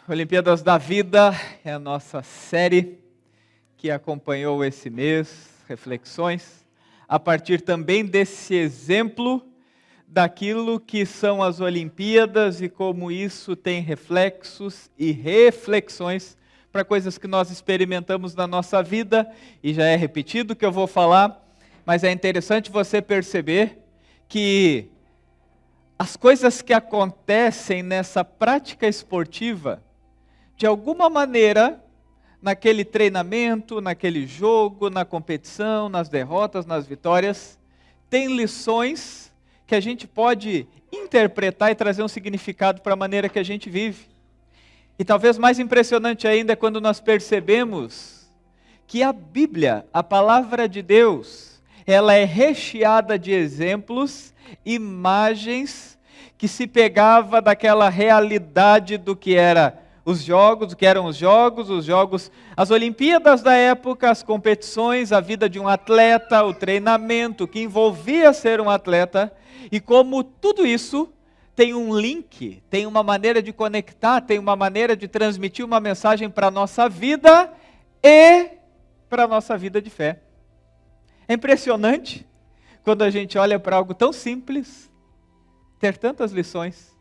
Olimpíadas da Vida é a nossa série que acompanhou esse mês, reflexões, a partir também desse exemplo daquilo que são as Olimpíadas e como isso tem reflexos e reflexões para coisas que nós experimentamos na nossa vida, e já é repetido o que eu vou falar, mas é interessante você perceber que as coisas que acontecem nessa prática esportiva, de alguma maneira, naquele treinamento, naquele jogo, na competição, nas derrotas, nas vitórias, tem lições que a gente pode interpretar e trazer um significado para a maneira que a gente vive. E talvez mais impressionante ainda é quando nós percebemos que a Bíblia, a palavra de Deus, ela é recheada de exemplos, imagens, que se pegava daquela realidade do que era os jogos, as Olimpíadas da época, as competições, a vida de um atleta, o treinamento que envolvia ser um atleta, e como tudo isso tem um link, tem uma maneira de conectar, tem uma maneira de transmitir uma mensagem para a nossa vida e para a nossa vida de fé. É impressionante quando a gente olha para algo tão simples, ter tantas lições.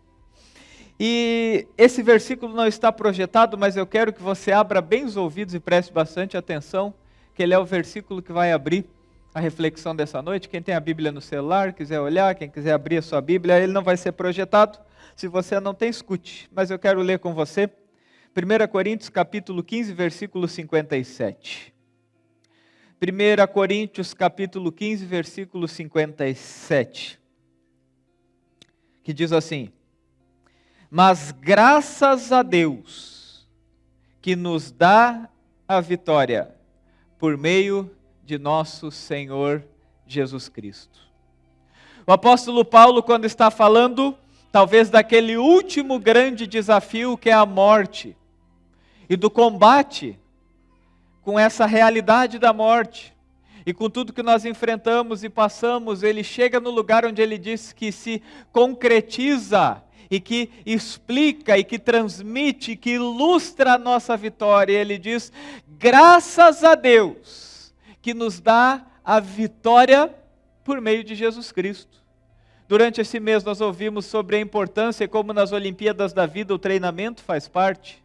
E esse versículo não está projetado, mas eu quero que você abra bem os ouvidos e preste bastante atenção, que ele é o versículo que vai abrir a reflexão dessa noite. Quem tem a Bíblia no celular, quiser olhar, quem quiser abrir a sua Bíblia, ele não vai ser projetado. Se você não tem, escute, mas eu quero ler com você. 1 Coríntios capítulo 15, versículo 57. 1 Coríntios capítulo 15, versículo 57. Que diz assim: mas graças a Deus que nos dá a vitória por meio de nosso Senhor Jesus Cristo. O apóstolo Paulo, quando está falando, talvez daquele último grande desafio que é a morte, e do combate com essa realidade da morte, e com tudo que nós enfrentamos e passamos, ele chega no lugar onde ele diz que se concretiza e que explica, e que transmite, que ilustra a nossa vitória. Ele diz: graças a Deus, que nos dá a vitória por meio de Jesus Cristo. Durante esse mês nós ouvimos sobre a importância, como nas Olimpíadas da vida o treinamento faz parte,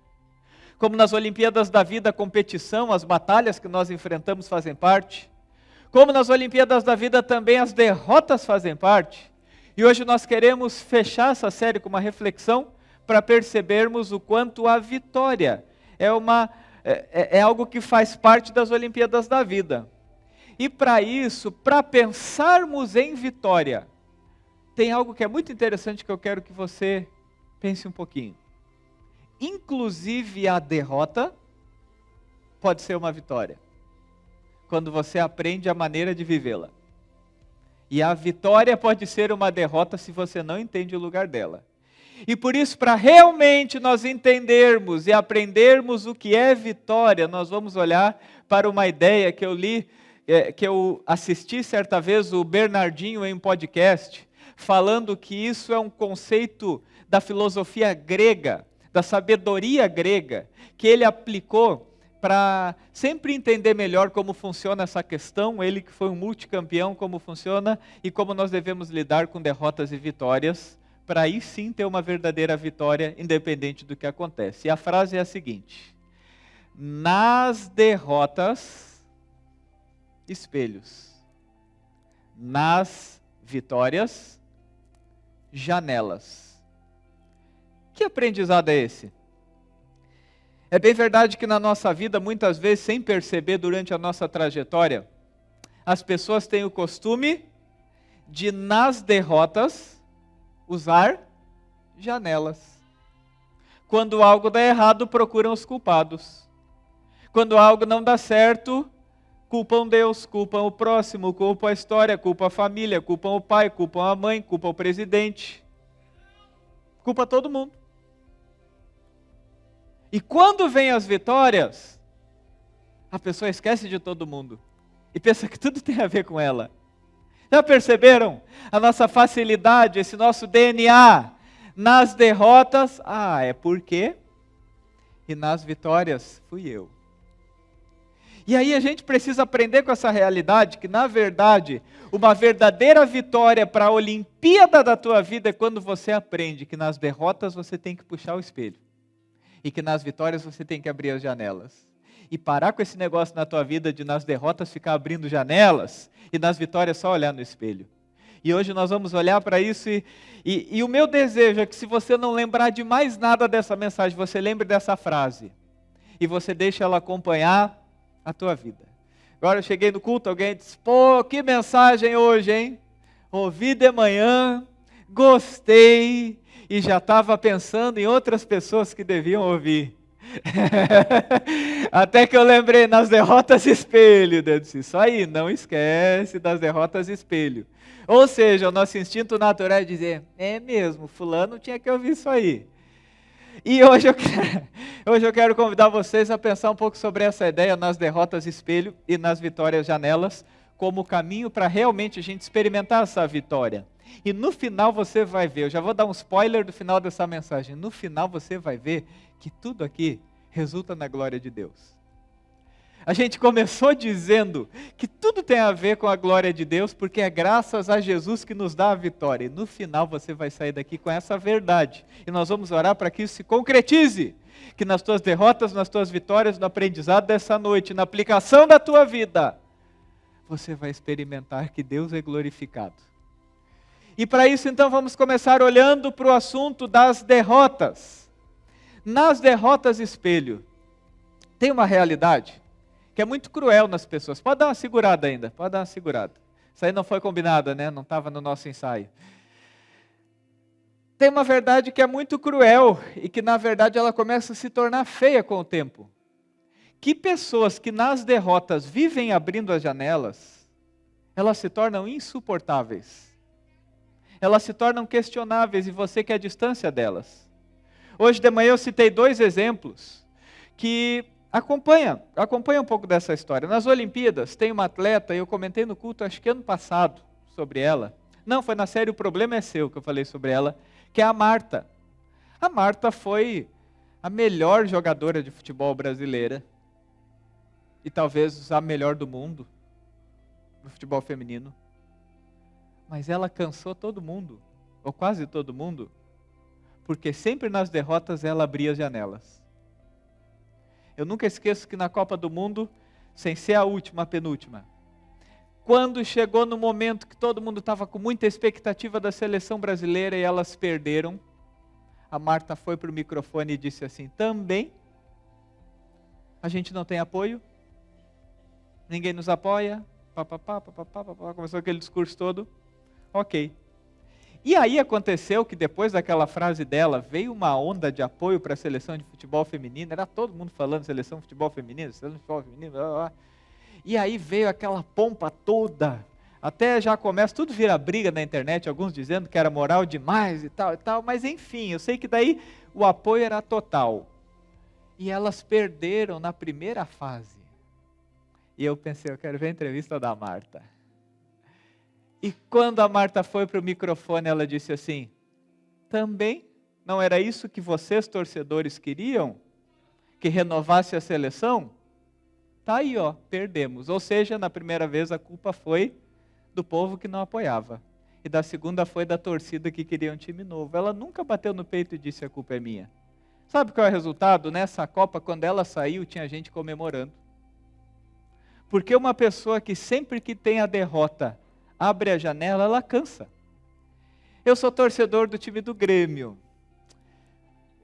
como nas Olimpíadas da vida a competição, as batalhas que nós enfrentamos fazem parte, como nas Olimpíadas da vida também as derrotas fazem parte. E hoje nós queremos fechar essa série com uma reflexão para percebermos o quanto a vitória é algo que faz parte das Olimpíadas da vida. E para isso, para pensarmos em vitória, tem algo que é muito interessante que eu quero que você pense um pouquinho. Inclusive a derrota pode ser uma vitória, quando você aprende a maneira de vivê-la. E a vitória pode ser uma derrota se você não entende o lugar dela. E por isso, para realmente nós entendermos e aprendermos o que é vitória, nós vamos olhar para uma ideia que eu li, que eu assisti certa vez o Bernardinho em um podcast, falando que isso é um conceito da filosofia grega, da sabedoria grega, que ele aplicou para sempre entender melhor como funciona essa questão, ele que foi um multicampeão, como funciona e como nós devemos lidar com derrotas e vitórias, para aí sim ter uma verdadeira vitória, independente do que acontece. E a frase é a seguinte: nas derrotas, espelhos; nas vitórias, janelas. Que aprendizado é esse? É bem verdade que na nossa vida, muitas vezes, sem perceber durante a nossa trajetória, as pessoas têm o costume de, nas derrotas, usar janelas. Quando algo dá errado, procuram os culpados. Quando algo não dá certo, culpam Deus, culpam o próximo, culpam a história, culpam a família, culpam o pai, culpam a mãe, culpam o presidente. Culpa todo mundo. E quando vem as vitórias, a pessoa esquece de todo mundo e pensa que tudo tem a ver com ela. Já perceberam a nossa facilidade, esse nosso DNA nas derrotas? É porque e nas vitórias fui eu. E aí a gente precisa aprender com essa realidade que, na verdade, uma verdadeira vitória para a Olimpíada da tua vida é quando você aprende que nas derrotas você tem que puxar o espelho. E que nas vitórias você tem que abrir as janelas. E parar com esse negócio na tua vida de nas derrotas ficar abrindo janelas e nas vitórias só olhar no espelho. E hoje nós vamos olhar para isso e o meu desejo é que, se você não lembrar de mais nada dessa mensagem, você lembre dessa frase. E você deixe ela acompanhar a tua vida. Agora eu cheguei no culto, alguém disse: pô, que mensagem hoje, hein? Ouvi de manhã, gostei, e já estava pensando em outras pessoas que deviam ouvir. Até que eu lembrei, nas derrotas espelho. Eu disse: isso aí, não esquece das derrotas espelho. Ou seja, o nosso instinto natural é dizer: é mesmo, fulano tinha que ouvir isso aí. E hoje eu quero convidar vocês a pensar um pouco sobre essa ideia nas derrotas espelho e nas vitórias janelas, como caminho para realmente a gente experimentar essa vitória. E no final você vai ver, eu já vou dar um spoiler do final dessa mensagem, no final você vai ver que tudo aqui resulta na glória de Deus. A gente começou dizendo que tudo tem a ver com a glória de Deus, porque é graças a Jesus que nos dá a vitória. E no final você vai sair daqui com essa verdade. E nós vamos orar para que isso se concretize. Que nas tuas derrotas, nas tuas vitórias, no aprendizado dessa noite, na aplicação da tua vida, você vai experimentar que Deus é glorificado. E para isso então vamos começar olhando para o assunto das derrotas. Nas derrotas espelho, tem uma realidade que é muito cruel nas pessoas. Pode dar uma segurada ainda, pode dar uma segurada. Isso aí não foi combinado, né? Não estava no nosso ensaio. Tem uma verdade que é muito cruel e que, na verdade, ela começa a se tornar feia com o tempo. Que pessoas que nas derrotas vivem abrindo as janelas, elas se tornam insuportáveis. Elas se tornam questionáveis e você quer a distância delas. Hoje de manhã eu citei 2 exemplos que acompanha um pouco dessa história. Nas Olimpíadas tem uma atleta, eu comentei no culto, acho que ano passado, sobre ela. Não, foi na série O Problema é Seu que eu falei sobre ela, que é a Marta. A Marta foi a melhor jogadora de futebol brasileira e talvez a melhor do mundo, no futebol feminino. Mas ela cansou todo mundo, ou quase todo mundo, porque sempre nas derrotas ela abria as janelas. Eu nunca esqueço que na Copa do Mundo, sem ser a última, a penúltima, quando chegou no momento que todo mundo estava com muita expectativa da seleção brasileira e elas perderam, a Marta foi para o microfone e disse assim: também a gente não tem apoio, ninguém nos apoia, começou aquele discurso todo, ok. E aí aconteceu que depois daquela frase dela, veio uma onda de apoio para a seleção de futebol feminino, era todo mundo falando seleção de futebol feminino, seleção de futebol feminino, blá, blá, blá. E aí veio aquela pompa toda, até já começa, tudo vira briga na internet, alguns dizendo que era moral demais e tal, mas enfim, eu sei que daí o apoio era total. E elas perderam na primeira fase. E eu pensei, eu quero ver a entrevista da Marta. E quando a Marta foi para o microfone, ela disse assim: também não era isso que vocês, torcedores, queriam? Que renovasse a seleção? Tá aí, ó, perdemos. Ou seja, na primeira vez a culpa foi do povo que não apoiava. E da segunda foi da torcida que queria um time novo. Ela nunca bateu no peito e disse: a culpa é minha. Sabe qual é o resultado? Nessa Copa, quando ela saiu, tinha gente comemorando. Porque uma pessoa que sempre que tem a derrota abre a janela, ela cansa. Eu sou torcedor do time do Grêmio.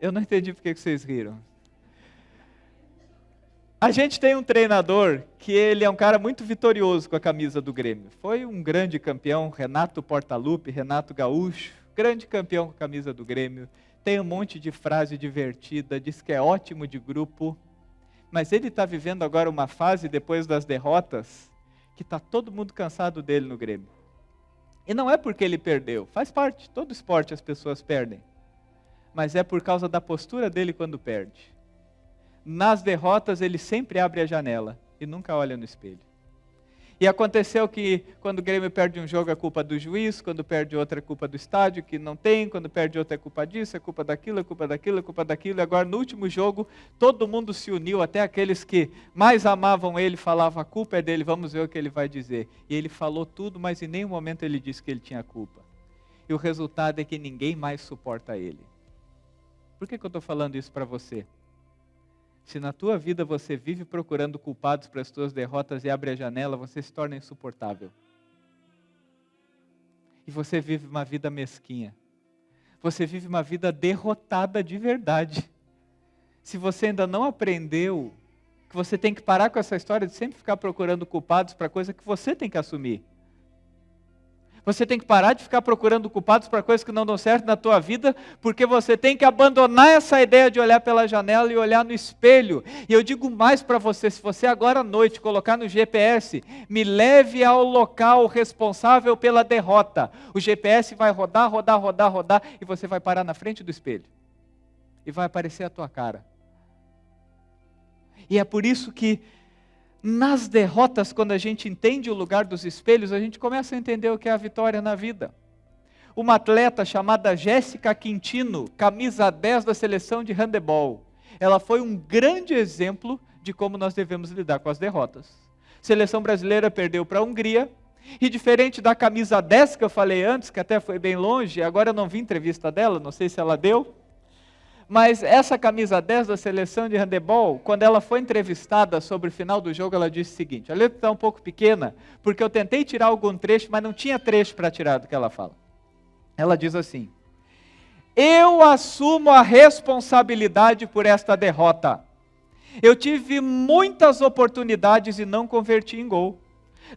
Eu não entendi por que vocês riram. A gente tem um treinador que ele é um cara muito vitorioso com a camisa do Grêmio. Foi um grande campeão, Renato Portaluppi, Renato Gaúcho, grande campeão com a camisa do Grêmio. Tem um monte de frase divertida, diz que é ótimo de grupo. Mas ele está vivendo agora uma fase, depois das derrotas, que está todo mundo cansado dele no Grêmio. E não é porque ele perdeu, faz parte, todo esporte as pessoas perdem. Mas é por causa da postura dele quando perde. Nas derrotas ele sempre abre a janela e nunca olha no espelho. E aconteceu que quando o Grêmio perde um jogo é culpa do juiz, quando perde outro é culpa do estádio, que não tem, quando perde outro é culpa disso, é culpa daquilo, é culpa daquilo, é culpa daquilo. E agora no último jogo todo mundo se uniu, até aqueles que mais amavam ele falavam a culpa é dele, vamos ver o que ele vai dizer. E ele falou tudo, mas em nenhum momento ele disse que ele tinha culpa. E o resultado é que ninguém mais suporta ele. Por que eu estou falando isso para você? Se na tua vida você vive procurando culpados para as tuas derrotas e abre a janela, você se torna insuportável. E você vive uma vida mesquinha. Você vive uma vida derrotada de verdade. Se você ainda não aprendeu que você tem que parar com essa história de sempre ficar procurando culpados para coisa que você tem que assumir. Você tem que parar de ficar procurando culpados para coisas que não dão certo na tua vida, porque você tem que abandonar essa ideia de olhar pela janela e olhar no espelho. E eu digo mais para você, se você agora à noite colocar no GPS, me leve ao local responsável pela derrota. O GPS vai rodar, rodar, rodar, rodar, e você vai parar na frente do espelho. E vai aparecer a tua cara. E é por isso que nas derrotas, quando a gente entende o lugar dos espelhos, a gente começa a entender o que é a vitória na vida. Uma atleta chamada Jéssica Quintino, camisa 10 da seleção de handebol, ela foi um grande exemplo de como nós devemos lidar com as derrotas. A seleção brasileira perdeu para a Hungria, e diferente da camisa 10 que eu falei antes, que até foi bem longe, agora eu não vi entrevista dela, não sei se ela deu, mas essa camisa 10 da seleção de handebol, quando ela foi entrevistada sobre o final do jogo, ela disse o seguinte, a letra está um pouco pequena, porque eu tentei tirar algum trecho, mas não tinha trecho para tirar do que ela fala. Ela diz assim, eu assumo a responsabilidade por esta derrota. Eu tive muitas oportunidades e não converti em gol.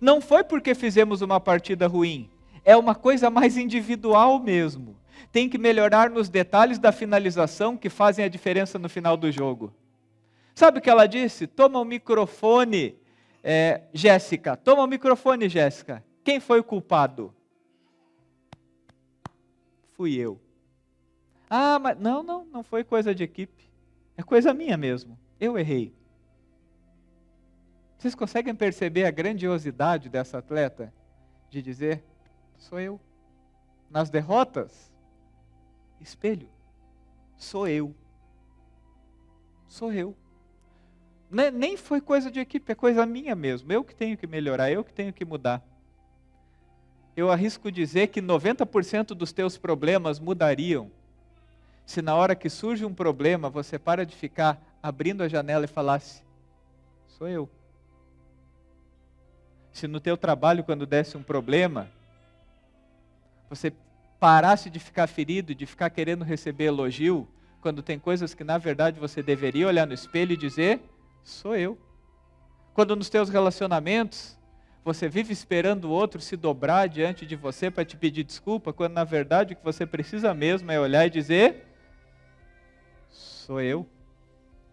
Não foi porque fizemos uma partida ruim, é uma coisa mais individual mesmo. Tem que melhorar nos detalhes da finalização que fazem a diferença no final do jogo. Sabe o que ela disse? Toma o microfone, Jéssica. Toma o microfone, Jéssica. Quem foi o culpado? Fui eu. Ah, mas não foi coisa de equipe. É coisa minha mesmo. Eu errei. Vocês conseguem perceber a grandiosidade dessa atleta? De dizer, sou eu. Nas derrotas, espelho, sou eu. Sou eu. Nem foi coisa de equipe, é coisa minha mesmo. Eu que tenho que melhorar, eu que tenho que mudar. Eu arrisco dizer que 90% dos teus problemas mudariam se na hora que surge um problema, você para de ficar abrindo a janela e falasse, sou eu. Se no teu trabalho, quando desse um problema, você parasse de ficar ferido, de ficar querendo receber elogio, quando tem coisas que na verdade você deveria olhar no espelho e dizer, sou eu. Quando nos teus relacionamentos, você vive esperando o outro se dobrar diante de você para te pedir desculpa, quando na verdade o que você precisa mesmo é olhar e dizer, sou eu.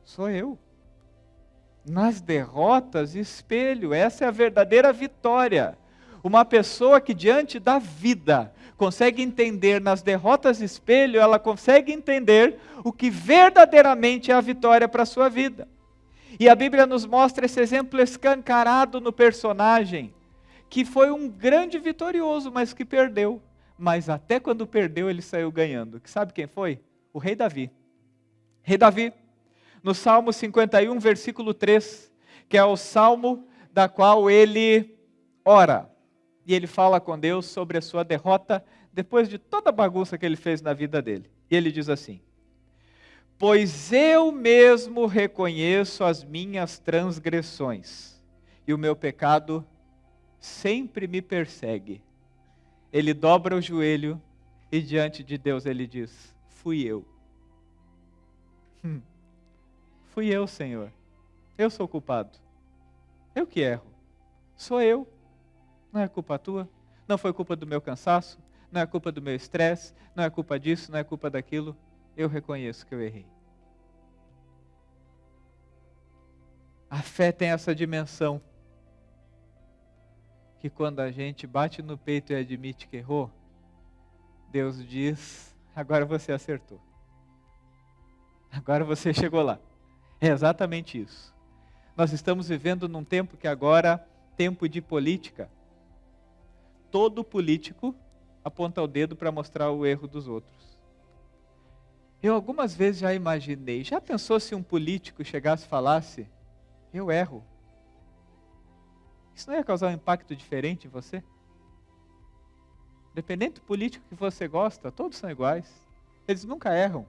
Sou eu. Nas derrotas, espelho, essa é a verdadeira vitória. Uma pessoa que diante da vida consegue entender nas derrotas espelho, ela consegue entender o que verdadeiramente é a vitória para a sua vida. E a Bíblia nos mostra esse exemplo escancarado no personagem, que foi um grande vitorioso, mas que perdeu. Mas até quando perdeu, ele saiu ganhando. Sabe quem foi? O rei Davi. Rei Davi, no Salmo 51, versículo 3, que é o salmo da qual ele ora. E ele fala com Deus sobre a sua derrota, depois de toda a bagunça que ele fez na vida dele. E ele diz assim, pois eu mesmo reconheço as minhas transgressões, e o meu pecado sempre me persegue. Ele dobra o joelho, e diante de Deus ele diz, fui eu. Fui eu, Senhor. Eu sou o culpado. Eu que erro. Sou eu. Não é culpa tua. Não foi culpa do meu cansaço. Não é culpa do meu estresse. Não é culpa disso. Não é culpa daquilo. Eu reconheço que eu errei. A fé tem essa dimensão. Que quando a gente bate no peito e admite que errou, Deus diz, agora você acertou. Agora você chegou lá. É exatamente isso. Nós estamos vivendo num tempo que agora tempo de política, todo político aponta o dedo para mostrar o erro dos outros. Eu algumas vezes já imaginei, já pensou se um político chegasse e falasse, eu erro? Isso não ia causar um impacto diferente em você? Independente do político que você gosta, todos são iguais. Eles nunca erram.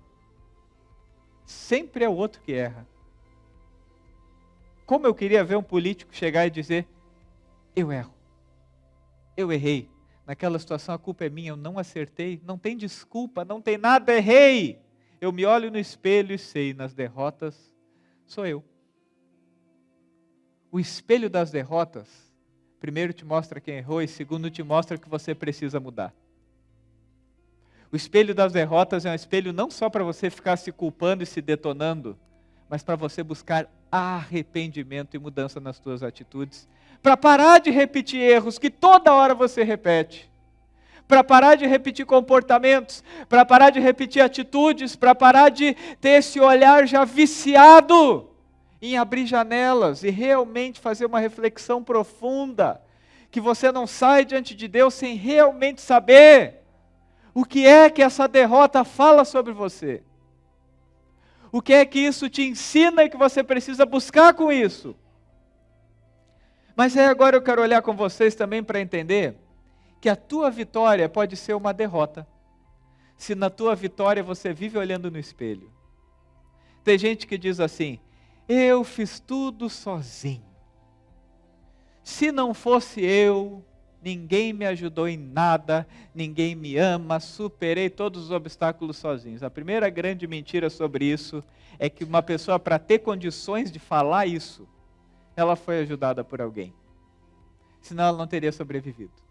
Sempre é o outro que erra. Como eu queria ver um político chegar e dizer, eu erro. Eu errei. Naquela situação a culpa é minha, eu não acertei. Não tem desculpa, não tem nada, errei. Eu me olho no espelho e sei, nas derrotas, sou eu. O espelho das derrotas, primeiro te mostra quem errou e segundo te mostra que você precisa mudar. O espelho das derrotas é um espelho não só para você ficar se culpando e se detonando, mas para você buscar arrependimento e mudança nas suas atitudes, para parar de repetir erros que toda hora você repete, para parar de repetir comportamentos, para parar de repetir atitudes, para parar de ter esse olhar já viciado em abrir janelas e realmente fazer uma reflexão profunda, que você não sai diante de Deus sem realmente saber o que é que essa derrota fala sobre você. O que é que isso te ensina e que você precisa buscar com isso. Mas aí agora eu quero olhar com vocês também para entender que a tua vitória pode ser uma derrota, se na tua vitória você vive olhando no espelho. Tem gente que diz assim, eu fiz tudo sozinho. Se não fosse eu, ninguém me ajudou em nada, ninguém me ama, superei todos os obstáculos sozinhos. A primeira grande mentira sobre isso é que uma pessoa, para ter condições de falar isso, ela foi ajudada por alguém. Senão ela não teria sobrevivido.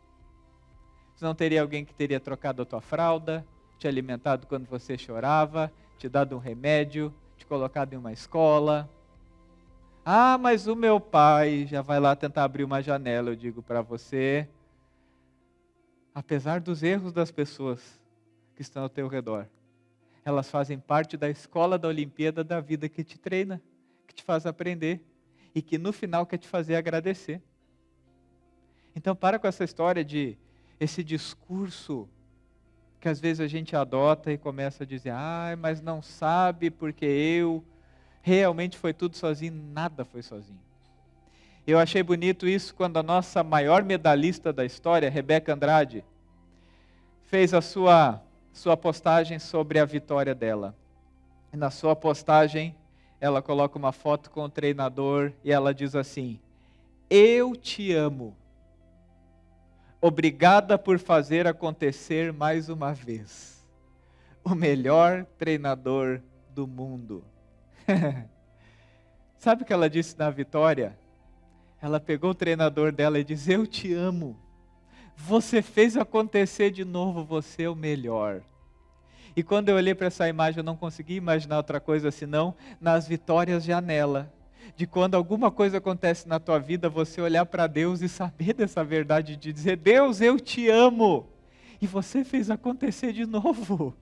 Senão teria alguém que teria trocado a tua fralda, te alimentado quando você chorava, te dado um remédio, te colocado em uma escola. Ah, mas o meu pai já vai lá tentar abrir uma janela, eu digo para você. Apesar dos erros das pessoas que estão ao teu redor, elas fazem parte da escola da Olimpíada da vida que te treina, que te faz aprender e que no final quer te fazer agradecer. Então para com essa história de esse discurso que às vezes a gente adota e começa a dizer, mas não sabe porque eu realmente foi tudo sozinho, nada foi sozinho. Eu achei bonito isso quando a nossa maior medalhista da história, Rebeca Andrade, fez a sua postagem sobre a vitória dela. E na sua postagem, ela coloca uma foto com o treinador e ela diz assim, eu te amo. Obrigada por fazer acontecer mais uma vez. O melhor treinador do mundo. Sabe o que ela disse na vitória? Ela pegou o treinador dela e disse, eu te amo. Você fez acontecer de novo, você é o melhor. E quando eu olhei para essa imagem, eu não consegui imaginar outra coisa senão nas vitórias janela. De quando alguma coisa acontece na tua vida, você olhar para Deus e saber dessa verdade, de dizer, Deus, eu te amo. E você fez acontecer de novo.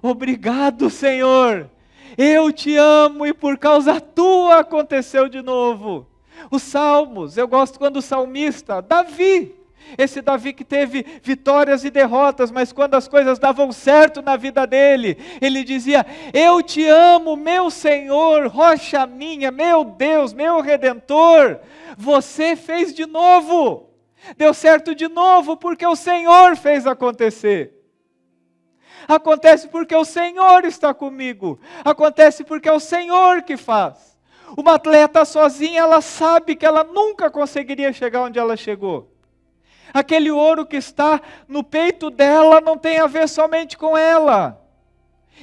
Obrigado, Senhor. Eu te amo e por causa tua aconteceu de novo. Os salmos, eu gosto quando o salmista, Davi, esse Davi que teve vitórias e derrotas, mas quando as coisas davam certo na vida dele, ele dizia, eu te amo, meu Senhor, rocha minha, meu Deus, meu Redentor, você fez de novo, deu certo de novo, porque o Senhor fez acontecer. Acontece porque o Senhor está comigo. Acontece porque é o Senhor que faz. Uma atleta sozinha, ela sabe que ela nunca conseguiria chegar onde ela chegou. Aquele ouro que está no peito dela não tem a ver somente com ela.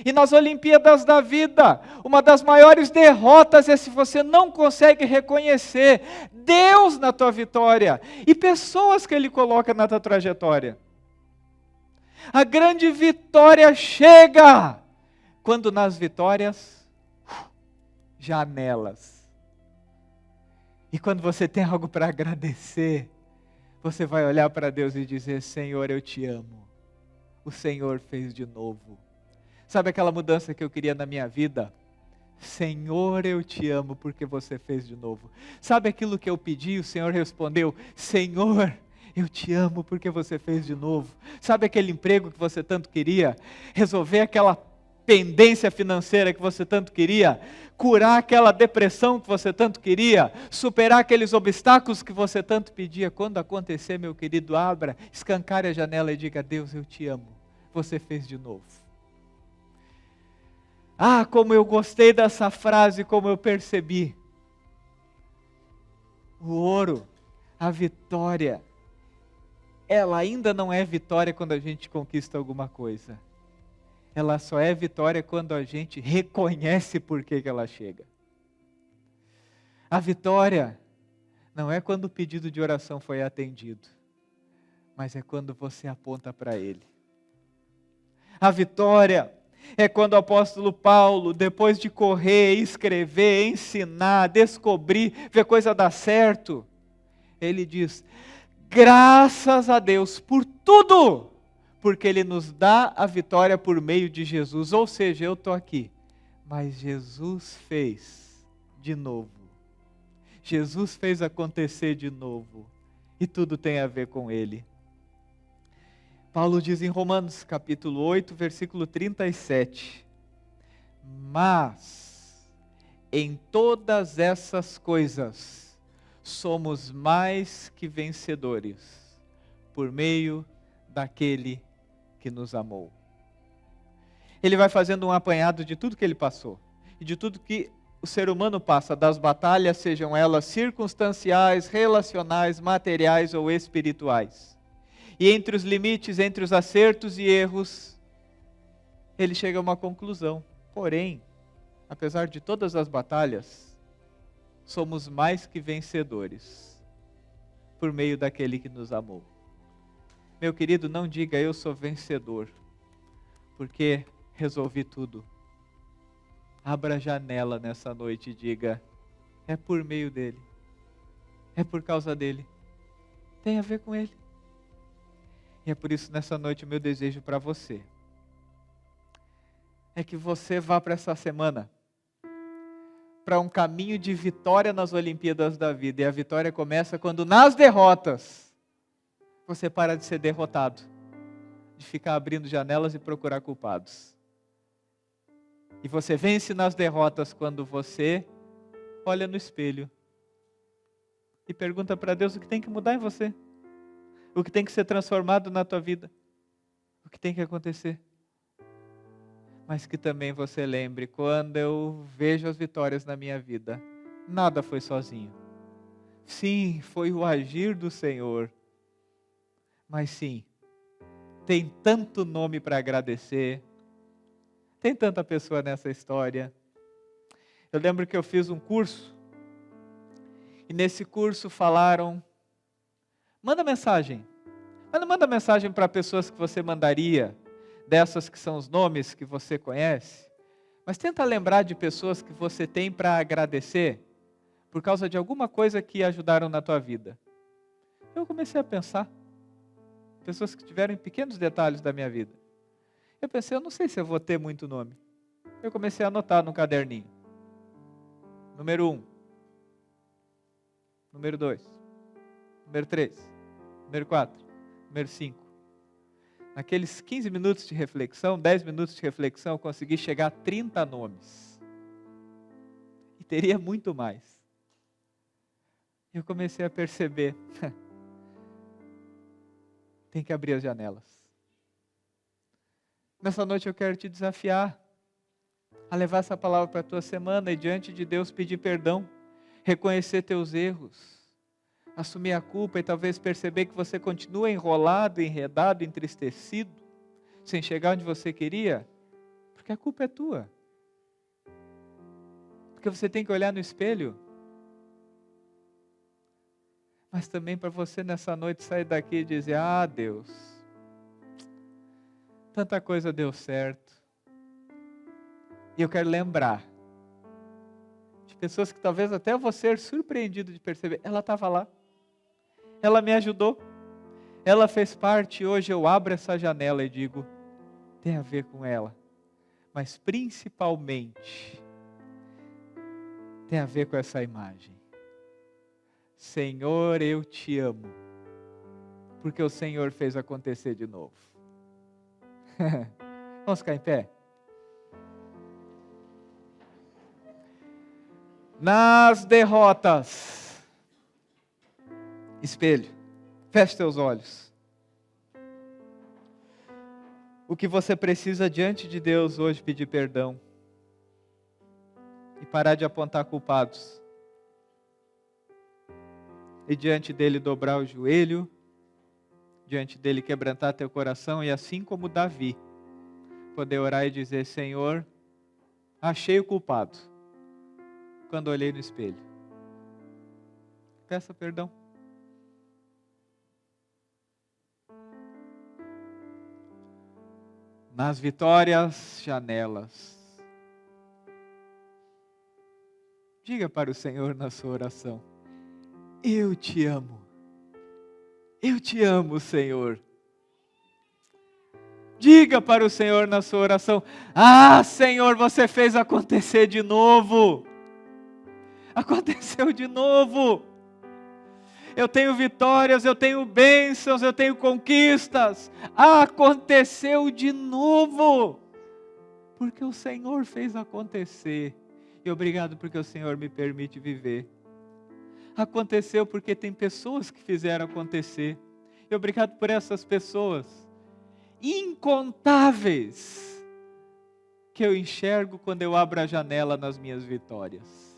E nas Olimpíadas da vida, uma das maiores derrotas é se você não consegue reconhecer Deus na tua vitória e pessoas que Ele coloca na tua trajetória. A grande vitória chega quando nas vitórias, janelas. E quando você tem algo para agradecer, você vai olhar para Deus e dizer, Senhor, eu te amo. O Senhor fez de novo. Sabe aquela mudança que eu queria na minha vida? Senhor, eu te amo porque você fez de novo. Sabe aquilo que eu pedi? O Senhor respondeu: Senhor, eu te amo porque você fez de novo. Sabe aquele emprego que você tanto queria? Resolver aquela pendência financeira que você tanto queria? Curar aquela depressão que você tanto queria? Superar aqueles obstáculos que você tanto pedia? Quando acontecer, meu querido, abra, escancare a janela e diga: Deus, eu te amo. Você fez de novo. Ah, como eu gostei dessa frase, como eu percebi. O ouro, a vitória, ela ainda não é vitória quando a gente conquista alguma coisa. Ela só é vitória quando a gente reconhece por que ela chega. A vitória não é quando o pedido de oração foi atendido, mas é quando você aponta para Ele. A vitória é quando o apóstolo Paulo, depois de correr, escrever, ensinar, descobrir, ver coisa dar certo, ele diz: graças a Deus por tudo, porque Ele nos dá a vitória por meio de Jesus. Ou seja, eu estou aqui, mas Jesus fez de novo. Jesus fez acontecer de novo, e tudo tem a ver com Ele. Paulo diz em Romanos capítulo 8, versículo 37, mas em todas essas coisas somos mais que vencedores, por meio daquele que nos amou. Ele vai fazendo um apanhado de tudo que ele passou, e de tudo que o ser humano passa, das batalhas, sejam elas circunstanciais, relacionais, materiais ou espirituais. E entre os limites, entre os acertos e erros, ele chega a uma conclusão. Porém, apesar de todas as batalhas, somos mais que vencedores, por meio daquele que nos amou. Meu querido, não diga eu sou vencedor, porque resolvi tudo. Abra a janela nessa noite e diga: é por meio dele, é por causa dele, tem a ver com ele. E é por isso nessa noite o meu desejo para você é que você vá para essa semana para um caminho de vitória nas Olimpíadas da vida. E a vitória começa quando nas derrotas você para de ser derrotado, de ficar abrindo janelas e procurar culpados. E você vence nas derrotas quando você olha no espelho e pergunta para Deus o que tem que mudar em você. O que tem que ser transformado na tua vida? O que tem que acontecer? Mas que também você lembre, quando eu vejo as vitórias na minha vida, nada foi sozinho. Sim, foi o agir do Senhor. Mas sim, tem tanto nome para agradecer. Tem tanta pessoa nessa história. Eu lembro que eu fiz um curso, e nesse curso falaram: manda mensagem. Mas não manda mensagem para pessoas que você mandaria, dessas que são os nomes que você conhece. Mas tenta lembrar de pessoas que você tem para agradecer, por causa de alguma coisa que ajudaram na tua vida. Eu comecei a pensar, pessoas que tiveram pequenos detalhes da minha vida. Eu pensei, eu não sei se eu vou ter muito nome. Eu comecei a anotar no caderninho. Número 1. Número 2. Número 3. Número 4. Número 5. Naqueles 15 minutos de reflexão, 10 minutos de reflexão, eu consegui chegar a 30 nomes. E teria muito mais. Eu comecei a perceber, tem que abrir as janelas. Nessa noite eu quero te desafiar a levar essa palavra para a tua semana e diante de Deus pedir perdão, reconhecer teus erros, assumir a culpa e talvez perceber que você continua enrolado, enredado, entristecido, sem chegar onde você queria, porque a culpa é tua. Porque você tem que olhar no espelho, mas também para você nessa noite sair daqui e dizer: ah, Deus, tanta coisa deu certo. E eu quero lembrar de pessoas que talvez até eu vou ser surpreendido de perceber, ela estava lá. Ela me ajudou, ela fez parte, e hoje eu abro essa janela e digo, tem a ver com ela. Mas principalmente, tem a ver com essa imagem. Senhor, eu te amo, porque o Senhor fez acontecer de novo. Vamos ficar em pé? Nas derrotas, espelho, feche teus olhos. O que você precisa diante de Deus hoje, pedir perdão e parar de apontar culpados. E diante dele dobrar o joelho, diante dele quebrantar teu coração e assim como Davi, poder orar e dizer: Senhor, achei o culpado quando olhei no espelho. Peça perdão. Nas vitórias, janelas. Diga para o Senhor na sua oração: eu te amo. Eu te amo, Senhor. Diga para o Senhor na sua oração: ah, Senhor, você fez acontecer de novo. Aconteceu de novo. Eu tenho vitórias, eu tenho bênçãos, eu tenho conquistas. Aconteceu de novo. Porque o Senhor fez acontecer. E obrigado porque o Senhor me permite viver. Aconteceu porque tem pessoas que fizeram acontecer. E obrigado por essas pessoas incontáveis que eu enxergo quando eu abro a janela nas minhas vitórias.